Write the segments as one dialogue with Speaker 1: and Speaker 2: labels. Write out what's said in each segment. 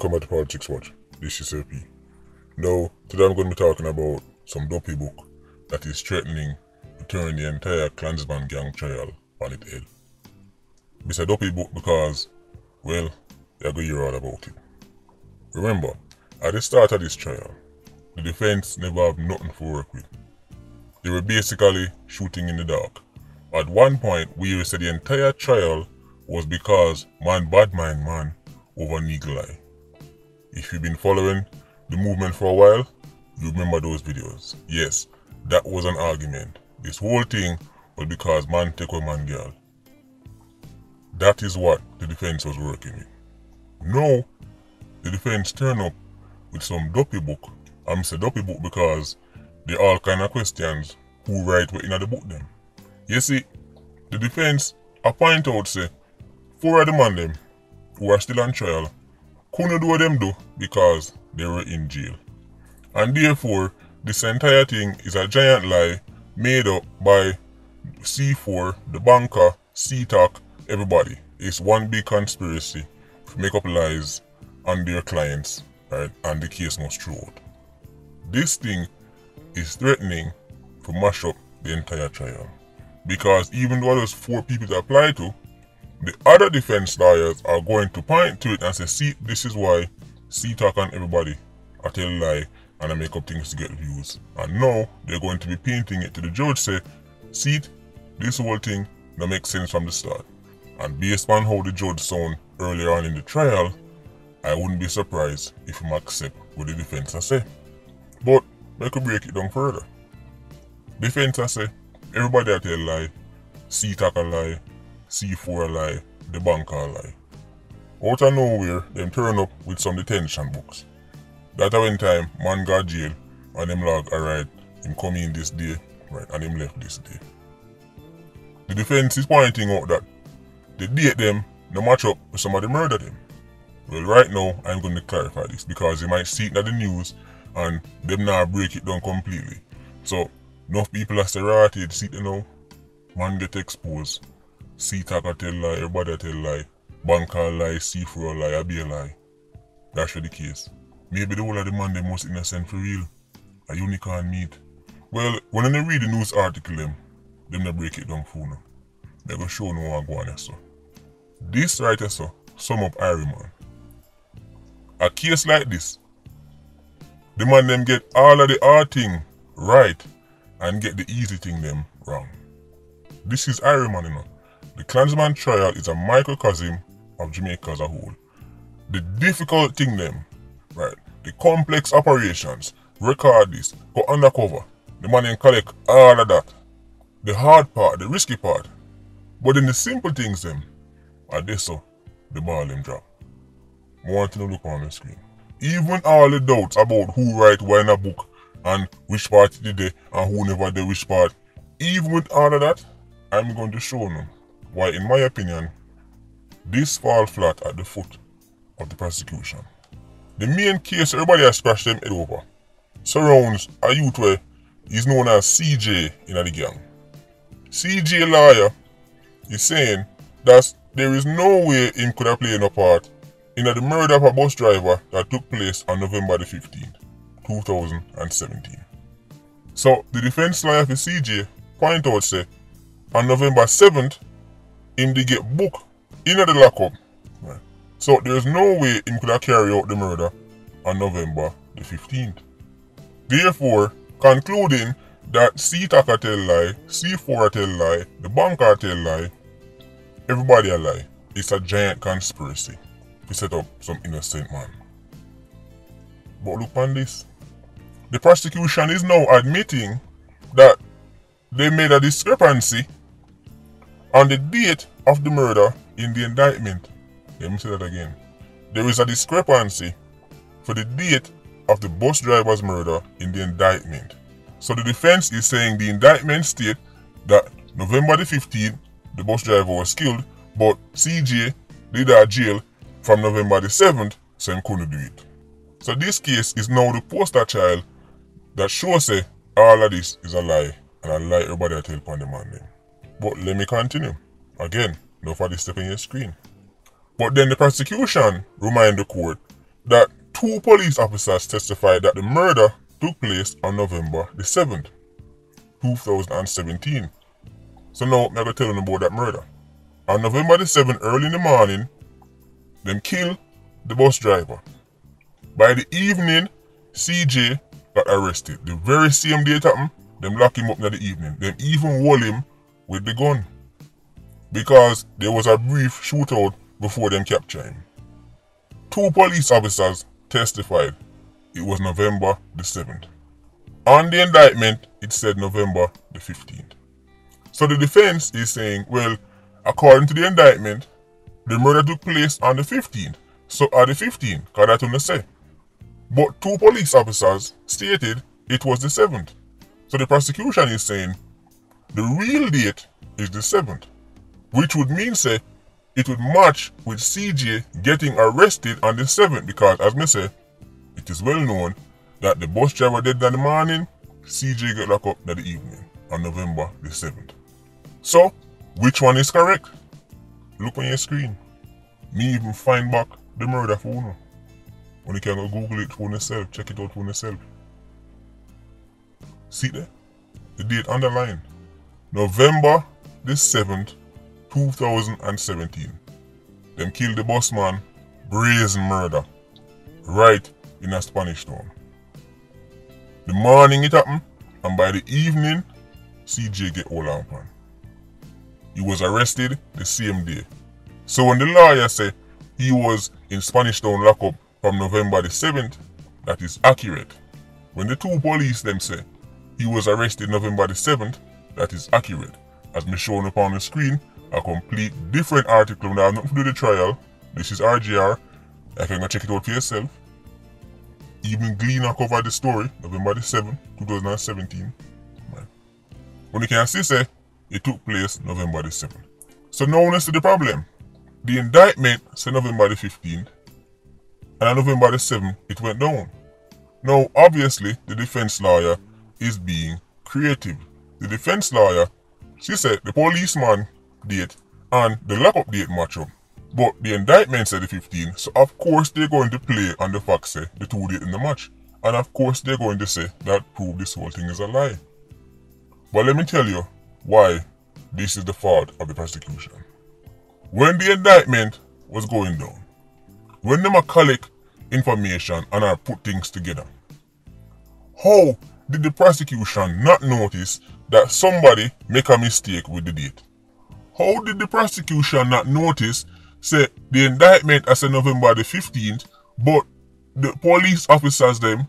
Speaker 1: Welcome back to Politricks Watch. This is LP. Now, today I'm going to be talking about some Duppy book that is threatening to turn the entire Klansman gang trial on its head. It's a Duppy book because, well, you're going to hear all about it. Remember, at the start of this trial, the defense never have nothing to work with. They were basically shooting in the dark. At one point, we said the entire trial was because bad mind man over Nigel eye. If you've been following the movement for a while, you remember those videos. Yes, that was an argument. This whole thing was because man take a man girl. That is what the defense was working with. Now, the defense turn up with some Duppy book. I'm say Duppy book because they all kind of questions who write what in the book them. You see, the defense a point out say 4 of the man them who are still on trial couldn't do what them do because they were in jail. And therefore, this entire thing is a giant lie made up by C4, the banker, C-Talk, everybody. It's one big conspiracy to make up lies on their clients, right? And the case must throw out. This thing is threatening to mash up the entire trial. Because even though there's 4 people to apply to, the other defense lawyers are going to point to it and say, see, this is why C-Talk and everybody are telling lie and I make up things to get views. And now they're going to be painting it to the judge, say, see, this whole thing that makes sense from the start. And based on how the judge sound earlier on in the trial, I wouldn't be surprised if him accept what the defense has say. But I could break it down further. Defense has say, everybody a tell lie, C-Talk a lie, C4 a lie, the banker a lie. Out of nowhere, them turn up with some detention books. That when time, man got jail, and them log, alright, him come in this day, right, and him left this day. The defense is pointing out that the date them no match up with somebody murdered them. Well, right now, I'm going to clarify this because you might see it in the news and them now break it down completely. So, enough people are serrated, see it now, man get exposed. C-Talk a tell lie, everybody a tell lie, banker a lie, C4 a lie, a be a lie. That's the case. Maybe the whole of the man them was innocent for real. A unicorn meat. Well, when they read the news article them they break it down for them. They go show no one go on so. This right here so, sum up Irie man. A case like this, the man them get all of the hard thing right and get the easy thing them wrong. This is Irie man, you know. The Klansman trial is a microcosm of Jamaica as a whole. The difficult thing them, right, the complex operations, record this, go undercover, the man them collect all of that. The hard part, the risky part. But in the simple things them, are this so, the ball them drop. I want you to look on the screen. Even all the doubts about who write what in a book and which part did they and who never did which part, even with all of that, I'm going to show them why, in my opinion, this fall flat at the foot of the prosecution. The main case everybody has scratched them head over surrounds a youth where is known as CJ in the gang. CJ lawyer is saying that there is no way him could have played a part in the murder of a bus driver that took place on November the 15th, 2017. So the defense lawyer for CJ point out say on November 7th, him did get booked in the lockup. Right. So there's no way him could have carried out the murder on November the 15th. Therefore, concluding that C-Talk a tell lie, C4 a tell lie, the banker a tell lie, everybody a lie. It's a giant conspiracy to set up some innocent man. But look on this. The prosecution is now admitting that they made a discrepancy on the date of the murder in the indictment. Let me say that again. There is a discrepancy for the date of the bus driver's murder in the indictment. So the defense is saying the indictment state that November the 15th, the bus driver was killed, but CJ did a jail from November the 7th, so he couldn't do it. So this case is now the poster child that shows say all of this is a lie, and a lie everybody tell upon the man name. But let me continue. Again, no for this step in your screen. But then the prosecution remind the court that two police officers testified that the murder took place on November the 7th, 2017. So now I'm going to tell them about that murder. On November the 7th, early in the morning, them kill the bus driver. By the evening, CJ got arrested. The very same day it happened, them lock him up in the evening. Them even hold him with the gun, because there was a brief shootout before them capture him. Two police officers testified it was November the 7th. On the indictment, it said November the 15th. So the defense is saying, well, according to the indictment, the murder took place on the 15th. So on the 15th, because that's what they say. But two police officers stated it was the 7th. So the prosecution is saying the real date is the 7th. Which would mean, say, it would match with CJ getting arrested on the 7th, because, as me say, it is well known that the bus driver dead in the morning, CJ got locked up in the evening on November the 7th. So, which one is correct? Look on your screen. Me even find back the murder for you. When you can go Google it for yourself, check it out for yourself. See there? The date underlined. November the 7th, 2017. Them killed the boss man, brazen murder, right in a Spanish town. The morning it happened, and by the evening, CJ get all on pan. He was arrested the same day. So when the lawyer said he was in Spanish town lockup from November the 7th, that is accurate. When the two police them say he was arrested November the 7th, that is accurate. As me shown up on the screen, a complete different article that have nothing to do with the trial. This is RGR. I can go check it out for yourself. Even Gleaner covered the story, November the 7th, 2017. When you can see, say, it took place November the 7th. So now let's see the problem. The indictment said November the 15th, and on November the 7th, it went down. Now, obviously, the defense lawyer is being creative. The defense lawyer, she said the policeman date and the lockup date match up. But the indictment said the 15th, so of course they're going to play on the fact say the two date in the match. And of course they're going to say that prove this whole thing is a lie. But let me tell you why this is the fault of the prosecution. When the indictment was going down, when them collect information and are put things together, how did the prosecution not notice that somebody make a mistake with the date? How did the prosecution not notice, say, the indictment I say November the 15th, but the police officers them,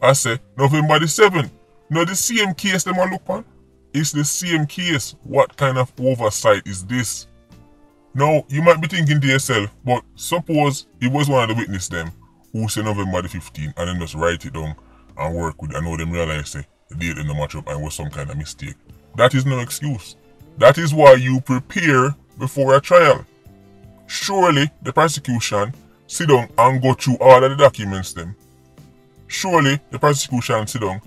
Speaker 1: I say November the 7th? Now the same case them I look on? It's the same case. What kind of oversight is this? Now, you might be thinking to yourself, but suppose it was one of the witnesses them who say November the 15th and then just write it down and work with it. I know them realize say the date in the matchup and was some kind of mistake. That is no excuse. That is why you prepare before a trial. Surely the prosecution sit down and go through all of the documents them. Surely the prosecution sit down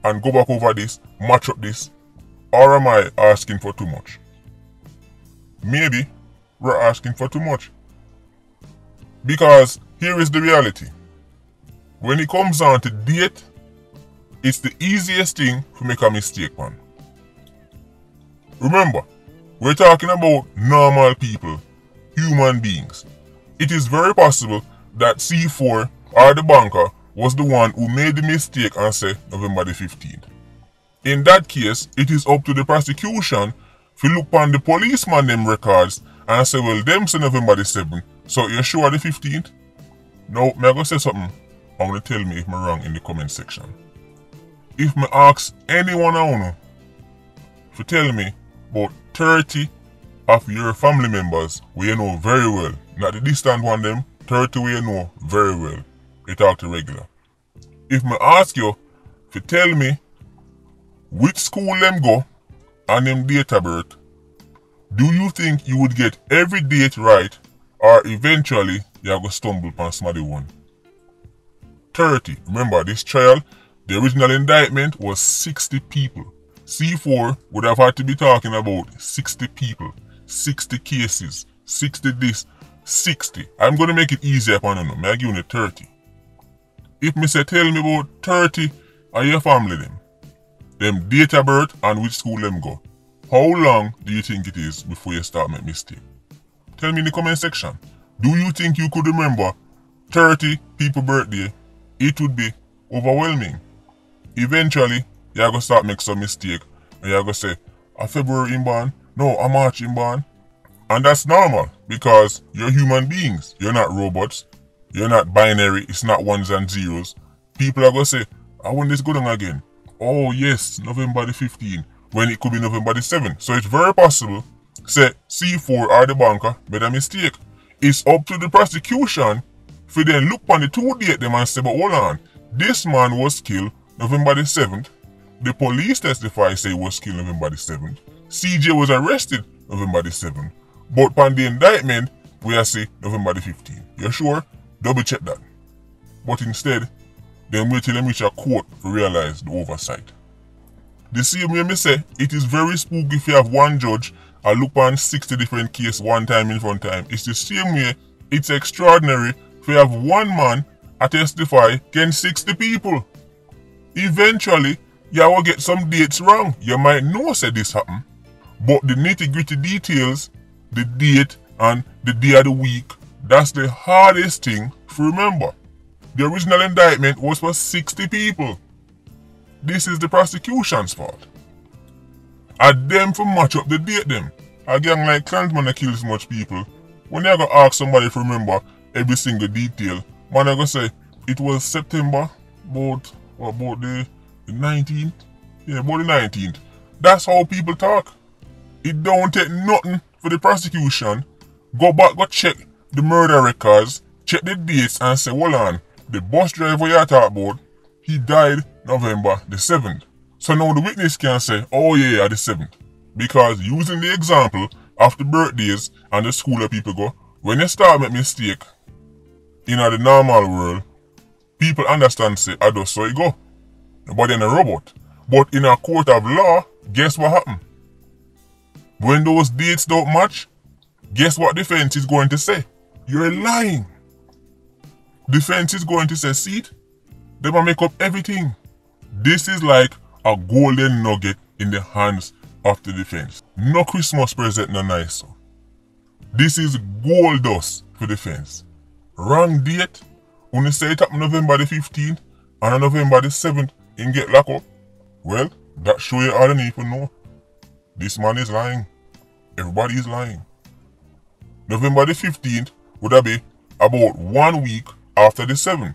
Speaker 1: and go back over this, match up this. Or am I asking for too much? Maybe we're asking for too much. Because here is the reality. When it comes down to date, it's the easiest thing to make a mistake on. Remember, we're talking about normal people, human beings. It is very possible that C4 or the banker was the one who made the mistake and said November the 15th. In that case, it is up to the prosecution to look on the policeman them records and say, well, them say November the 7th, so you're sure the 15th? Now, may I go say something? I'm going to tell me if I'm wrong in the comment section. If me ask anyone I know to tell me about 30 of your family members where you know very well, not the distant one them, 30 where you know very well, you talk to regular. If me ask you to tell me which school them go and them date of birth, do you think you would get every date right or eventually you go stumble upon somebody one? 30. Remember this trial, the original indictment was 60 people. C4 would have had to be talking about 60 people, 60 cases, 60 this, 60. I'm going to make it easier upon you. May I give you 30? If me say tell me about 30 of your family them date of birth and which school them go, how long do you think it is before you start make mistake? Tell me in the comment section. Do you think you could remember 30 people birthday? It would be overwhelming. Eventually, you're going to start make some mistake and you're going to say, a February in born, no, a March in born. And that's normal because you're human beings. You're not robots. You're not binary. It's not ones and zeros. People are going to say, I want this going on again. Oh yes, November the 15th, when it could be November the 7th. So it's very possible, say C4 or the banker made a mistake. It's up to the prosecution for then look on the 2 date them and say, but hold on, this man was killed November the 7th. The police testify say he was killed November the 7th. CJ was arrested November the 7th. But on the indictment, we are say November the 15th. You sure? Double check that. But instead, then wait till them reach a court to realize the oversight. The same way me say, it is very spooky if you have one judge and look on 60 different cases one time in front time. It's the same way, it's extraordinary if you have one man a testify against 60 people. Eventually, you will get some dates wrong. You might know say this happen, but the nitty-gritty details, the date and the day of the week, that's the hardest thing to remember. The original indictment was for 60 people. This is the prosecution's fault. And them for match up the date them. A gang like Klansman that kills much people. When they go ask somebody to remember every single detail, man I go say it was September about the 19th? Yeah, about the 19th. That's how people talk. It don't take nothing for the prosecution. Go back, go check the murder records, check the dates and say, hold on, the bus driver you talk about, he died November the 7th. So now the witness can say, oh yeah, the 7th. Because using the example of the birthdays and the school that people go, when you start make mistake in the normal world, people understand say, I just saw it go. Nobody in a robot. But in a court of law, guess what happened? When those dates don't match, guess what defense is going to say? You're lying. Defense is going to say, see it? They will make up everything. This is like a golden nugget in the hands of the defense. No Christmas present no nice. This is gold dust for defense. Wrong date. When you say it happened November the 15th and on November the 7th, you get locked up. Well, that show you all you need to know. This man is lying. Everybody is lying. November the 15th would have been about 1 week after the 7th.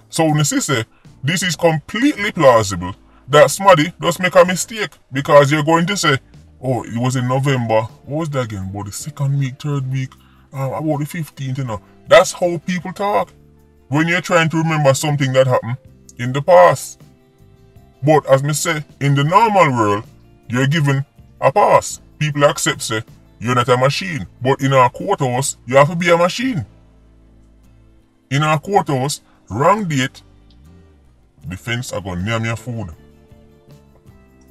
Speaker 1: So when you say this is completely plausible that somebody just make a mistake because you're going to say, oh, it was in November. What was that again? About the 2nd week, 3rd week, about the 15th, you know. That's how people talk when you're trying to remember something that happened in the past. But as me say, in the normal world, you're given a pass. People accept say, you're not a machine. But in our courthouse, you have to be a machine. In our courthouse, wrong date, defense are going to name your food.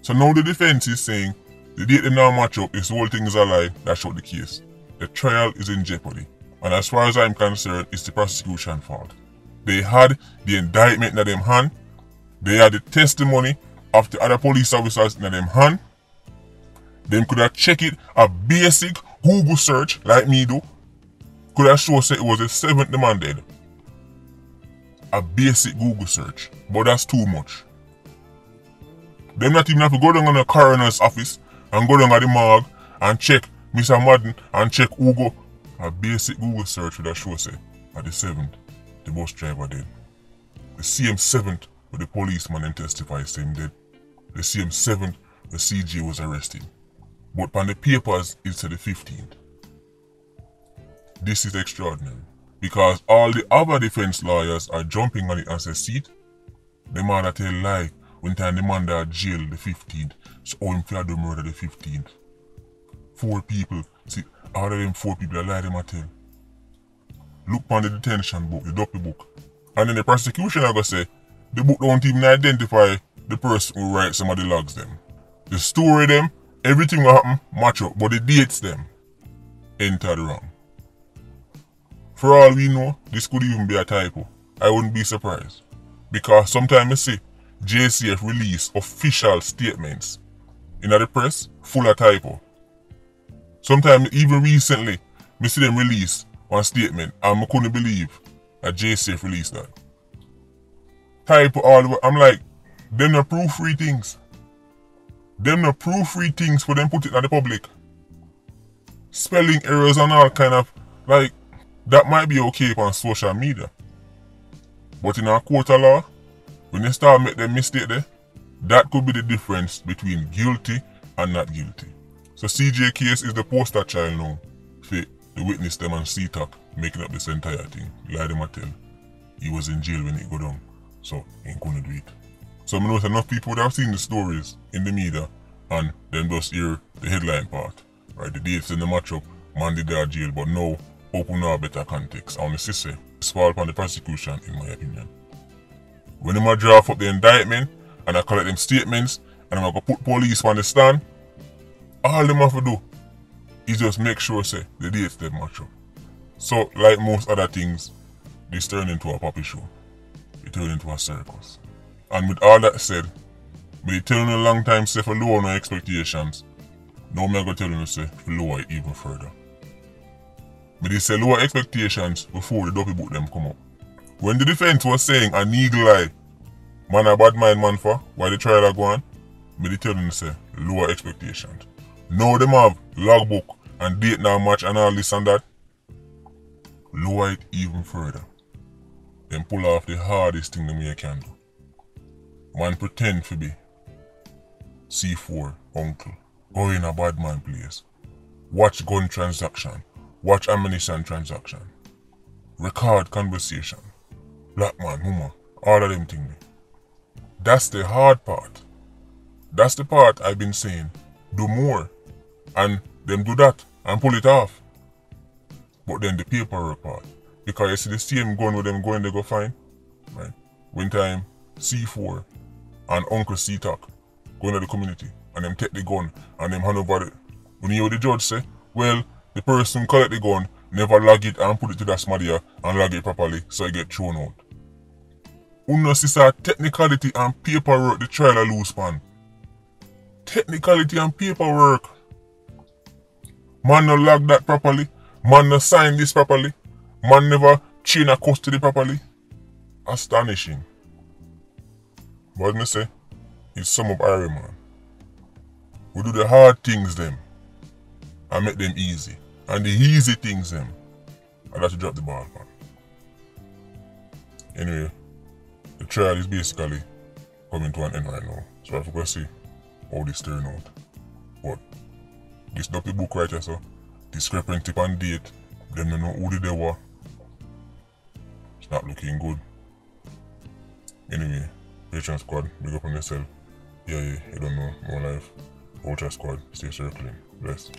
Speaker 1: So now the defense is saying, the date they now match up, this whole thing is a lie, that's not the case. The trial is in jeopardy. And as far as I'm concerned, it's the prosecution's fault. They had the indictment in them hand. They had the testimony of the other police officers in them hand. Them could have checked it, a basic Google search like me do. Could have shown say it was the 7th demanded. A basic Google search. But that's too much. Them not even have to go down on the coroner's office and go down at the morgue and check Mr. Madden and check Hugo. A basic Google search would have shown say at the 7th the bus driver dead. The same 7th where the policeman and testify same dead. The same 7th the CJ was arrested. But on the papers it's the 15th. This is extraordinary. Because all the other defense lawyers are jumping on it and say, see it? The man that tell lie when time the man that jail the 15th. So how him fear do murder the 15th. 4 people. See, out of them 4 people that lie them a tell. Look on the detention book, the Duppy book. And then the prosecution are going to say, the book don't even identify the person who writes some of the logs them. The story them, everything will happen, match up, but the dates them entered wrong. For all we know, this could even be a typo. I wouldn't be surprised. Because sometimes you see JCF release official statements in the press full of typo. Sometimes even recently, me see them release one statement and I couldn't believe that JCF released that. Typo all the way. I'm like, them no proofread things. Them no proofread things for them put it in the public. Spelling errors and all kind of, like, that might be okay on social media. But in a court of law, when they start make them mistake there, that could be the difference between guilty and not guilty. So CJ case is the poster child now for the witness them and CTAC making up this entire thing. Lie them a tell. He was in jail when it go down. So he ain't gonna do it. So I know enough people would have seen the stories in the media and then just hear the headline part. Right, the dates in the matchup, man did their jail, but now open now better context. I want to say it's fall upon the prosecution in my opinion. When them a draft up the indictment and I collect them statements and I'm gonna put police on the stand, all them have to do is just make sure say the dates them match up. So like most other things, this turn into a puppy show. It turn into a circus. And with all that said, me telling you a long time say for lower no expectations. Now I'm going to tell you say for lower it even further. But they say lower expectations before the Duppy book them come up. When the defense was saying a eagle eye, man a bad mind man for, why the trial are going, me they tell them say lower expectations. Now them have logbook and date now match and all this and that. Lower it even further. Then pull off the hardest thing them you can do. Man pretend to be C4 uncle. Go in a bad man place. Watch gun transaction. Watch ammunition transaction. Record conversation. Black man, woman. All of them things. That's the hard part. That's the part I've been saying. Do more. And them do that and pull it off. But then the paperwork part. Because you see the same gun with them going they go find. Right? When time C4 and Uncle C-Tac go into the community and them take the gun and them hand over it. When you hear the judge say, well, the person collect the gun, never log it and put it to the smadia and log it properly so it get thrown out. Uno sister technicality and paperwork the trial a loose pan. Technicality and paperwork. Man no log that properly. Man no sign this properly. Man never chain a custody properly. Astonishing. But me say, it's some of Iron Man. We do the hard things them and make them easy. And the easy things them, I have to drop the ball on. Anyway, the trial is basically coming to an end right now. So I have to see how this turn out. But this Duppy book right here, so discrepancy on date, them don't know who they were. It's not looking good. Anyway, Patreon squad, big up on yourself. Yeah, you don't know, more life. Ultra squad, stay circling. Bless.